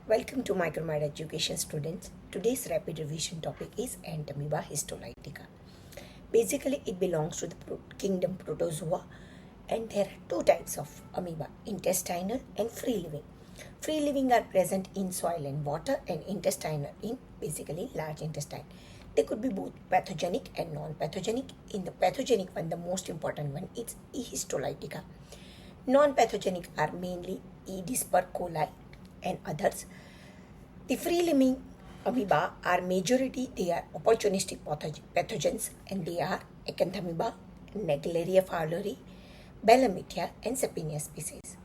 Welcome to MicroMed Education students. Today's rapid revision topic is Entamoeba histolytica. Basically, it belongs to the kingdom Protozoa, and there are two types of amoeba, intestinal and free living. Free living are present in soil and water, and intestinal in basically large intestine. They could be both pathogenic and non-pathogenic. In the pathogenic one, the most important one is E. histolytica. Non-pathogenic are mainly E. disper coli and others. The free-living amoeba are majority, they are opportunistic pathogens, and they are Acanthamoeba, Naegleria fowleri, Bellamitia, and Sepinia species.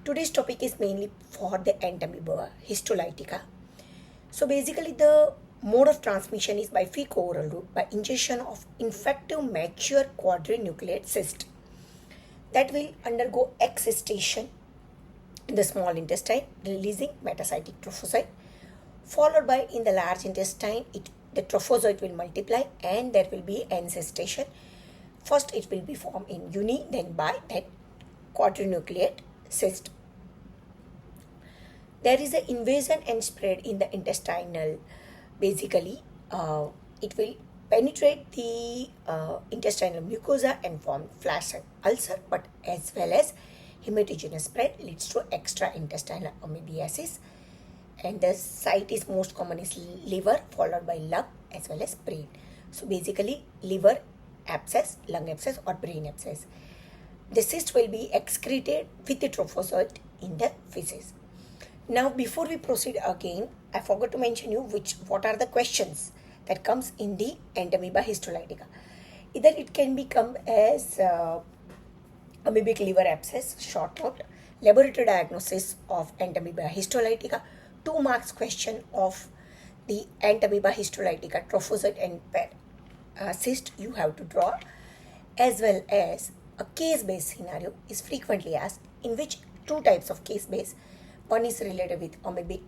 Today's topic is mainly for the Entamoeba histolytica. So basically the mode of transmission is by fecal-oral route by ingestion of infective mature quadrinucleate cyst that will undergo excitation in the small intestine, releasing metacytic trophozoite, followed by in the large intestine, the trophozoite will multiply and there will be encystation. First it will be formed in uni, then bi, then quadrinucleate cyst. There is an invasion and spread in the intestinal. Basically, it will penetrate the intestinal mucosa and form flash ulcer, but as well as hematogenous spread leads to extraintestinal amoebiasis, and the site is most common is liver followed by lung as well as brain. So basically liver abscess, lung abscess or brain abscess. The cyst will be excreted with the trophozoite in the feces. Now before we proceed again, I forgot to mention you what are the questions that comes in the Entamoeba histolytica. Either it can become as amoebic liver abscess, short note, laboratory diagnosis of Entamoeba histolytica, 2 marks question of the Entamoeba histolytica trophozoite and cyst you have to draw, as well as a case-based scenario is frequently asked, in which 2 types of case-based. One is related with amoebic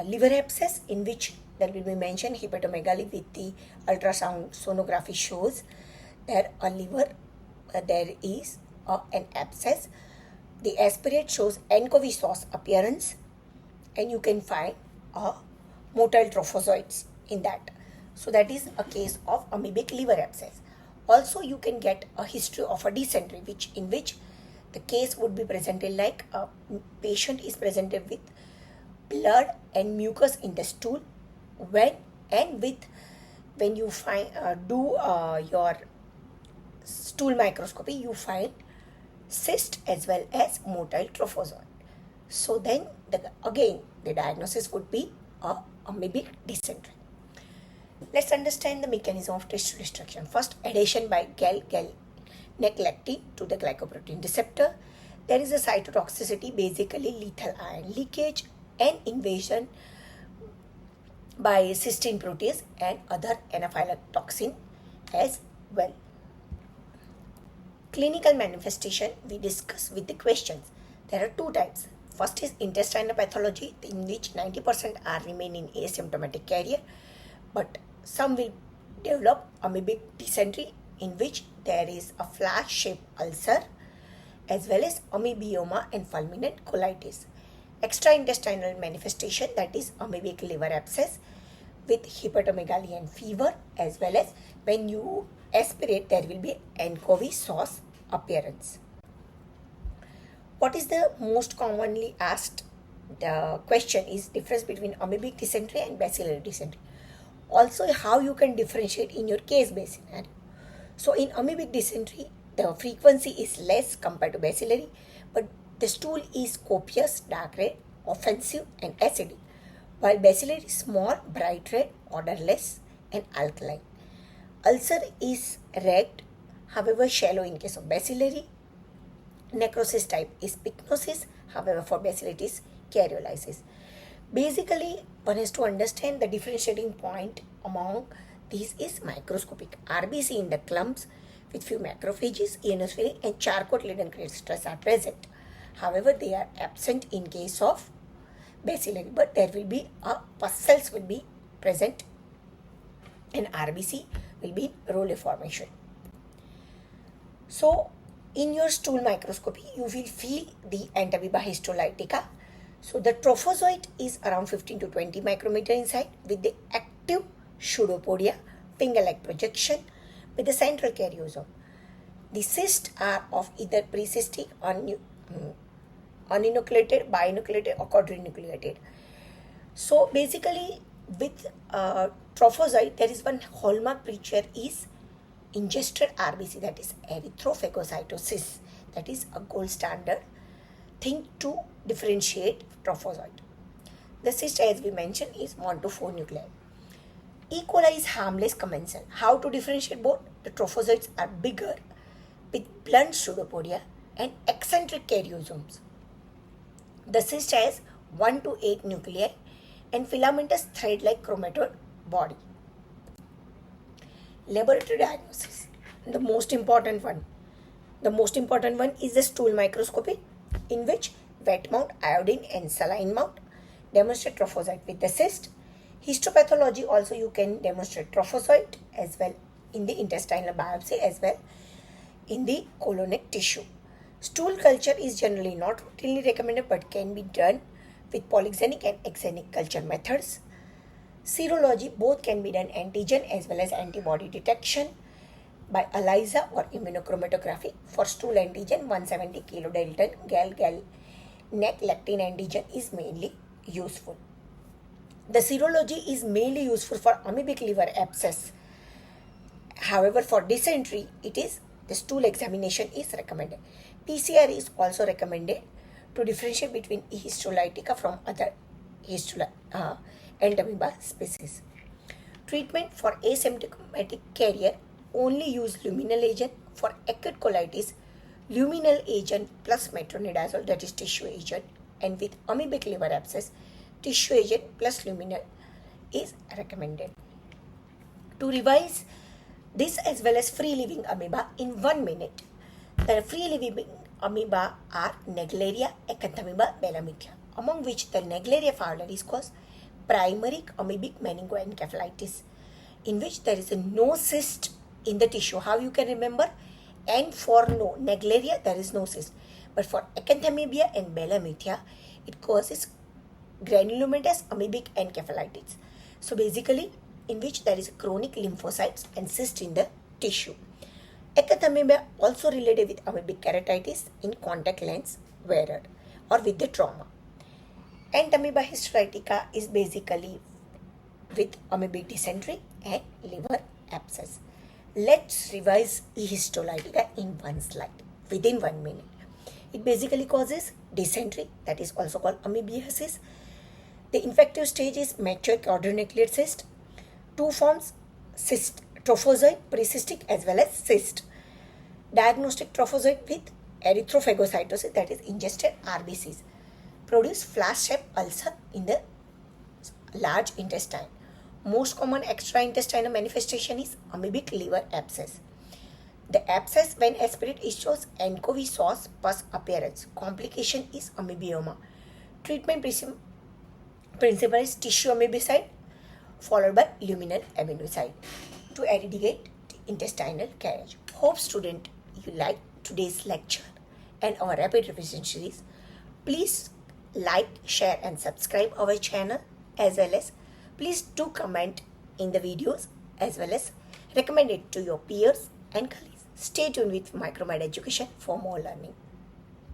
liver abscess, in which there will be mentioned hepatomegaly with the ultrasound sonography shows there a liver, there is an abscess. The aspirate shows anchovy sauce appearance, and you can find motile trophozoites in that. So that is a case of amoebic liver abscess. Also, you can get a history of a dysentery, in which the case would be presented like a patient is presented with blood and mucus in the stool. When you find your stool microscopy, you find cyst as well as motile trophozoite. So then again the diagnosis would be amoebic dysentery. Let's understand the mechanism of tissue destruction. First, adhesion by Gal-Gal-Neclectin to the glycoprotein receptor. There is a cytotoxicity, basically lethal ion leakage and invasion by cystine protease and other anaphylactoxin as well. Clinical manifestation we discuss with the questions. There are 2 types. First is intestinal pathology, in which 90% are remaining asymptomatic carrier, but some will develop amoebic dysentery, in which there is a flash-shaped ulcer as well as amoebioma and fulminant colitis. Extraintestinal manifestation, that is amoebic liver abscess with hepatomegaly and fever, as well as when you aspirate there will be anchovy sauce appearance. What is the most commonly asked question is difference between amoebic dysentery and bacillary dysentery. Also, how you can differentiate in your case-based scenario. So in amoebic dysentery, the frequency is less compared to bacillary, but the stool is copious, dark red, offensive and acidic, while bacillary is small, bright red, odorless and alkaline. Ulcer is red, however shallow in case of bacillary. Necrosis type is pycnosis, however for bacillary it is karyolysis. Basically, one has to understand the differentiating point among these is microscopic. RBC in the clumps with few macrophages, eosinophilic and charcot-laden crystals are present. However, they are absent in case of bacillary, but there will be pus cells will be present and RBC will be Role formation. So in your stool microscopy, you will feel the Entamoeba histolytica. So the trophozoite is around 15 to 20 micrometer inside with the active pseudopodia, finger-like projection with the central karyosome. The cysts are of either precystic, uninucleated, binucleated or quadrinucleated. So basically with trophozoite, there is one hallmark feature is ingested RBC, that is erythrophagocytosis. That is a gold standard thing to differentiate trophozoite. The cyst, as we mentioned, is 1 to 4 nuclei. E. coli is harmless commensal. How to differentiate both? The trophozoites are bigger with blunt pseudopodia and eccentric karyosomes. The cyst has 1 to 8 nuclei and filamentous thread-like chromatid body. Laboratory diagnosis. The most important one is the stool microscopy, in which wet mount, iodine and saline mount demonstrate trophozoite with the cyst. Histopathology also you can demonstrate trophozoite as well in the intestinal biopsy as well in the colonic tissue. Stool culture is generally not routinely recommended but can be done with polygenic and exenic culture methods. Serology both can be done antigen as well as antibody detection by ELISA or immunochromatography. For stool antigen, 170 kilodalton gal neck lectin antigen is mainly useful. The serology is mainly useful for amoebic liver abscess. However, for dysentery, the stool examination is recommended. PCR is also recommended to differentiate between E. histolytica from other Entamoeba species. Treatment for asymptomatic carrier only use luminal agent. For acute colitis, luminal agent plus metronidazole, that is tissue agent, and with amoebic liver abscess, tissue agent plus luminal is recommended. To revise this as well as free living amoeba in 1 minute. The free living amoeba are Naegleria, Acanthamoeba, Belamitia, among which the Naegleria fowler is caused primary amoebic meningoencephalitis, in which there is no cyst in the tissue. How you can remember? And for no Naegleria, there is no cyst. But for Acanthamoeba and Belamitia, it causes granulomatous amoebic encephalitis. So basically, in which there is chronic lymphocytes and cyst in the tissue. Acanthamoeba also related with amoebic keratitis in contact lens wearer or with the trauma. Entamoeba histolytica is basically with amoebic dysentery and liver abscess. Let's revise E. histolytica in one slide within 1 minute. It basically causes dysentery, that is also called amoebiasis. The infective stage is mature quadrinuclear cyst. 2 forms: cyst, trophozoite, precystic as well as cyst. Diagnostic trophozoite with erythrophagocytosis, that is ingested RBCs, produce flash-shaped ulcer in the large intestine. Most common extraintestinal manifestation is amoebic liver abscess. The abscess, when aspirate, it shows anchovy sauce pus appearance. Complication is amoebioma. Treatment principle is tissue amoebicide followed by luminal amoebicide to eradicate intestinal carriage. Hope student you like today's lecture and our rapid revision series. Please like, share and subscribe our channel, as well as please do comment in the videos as well as recommend it to your peers and colleagues. Stay tuned with MicroMed Education for more learning.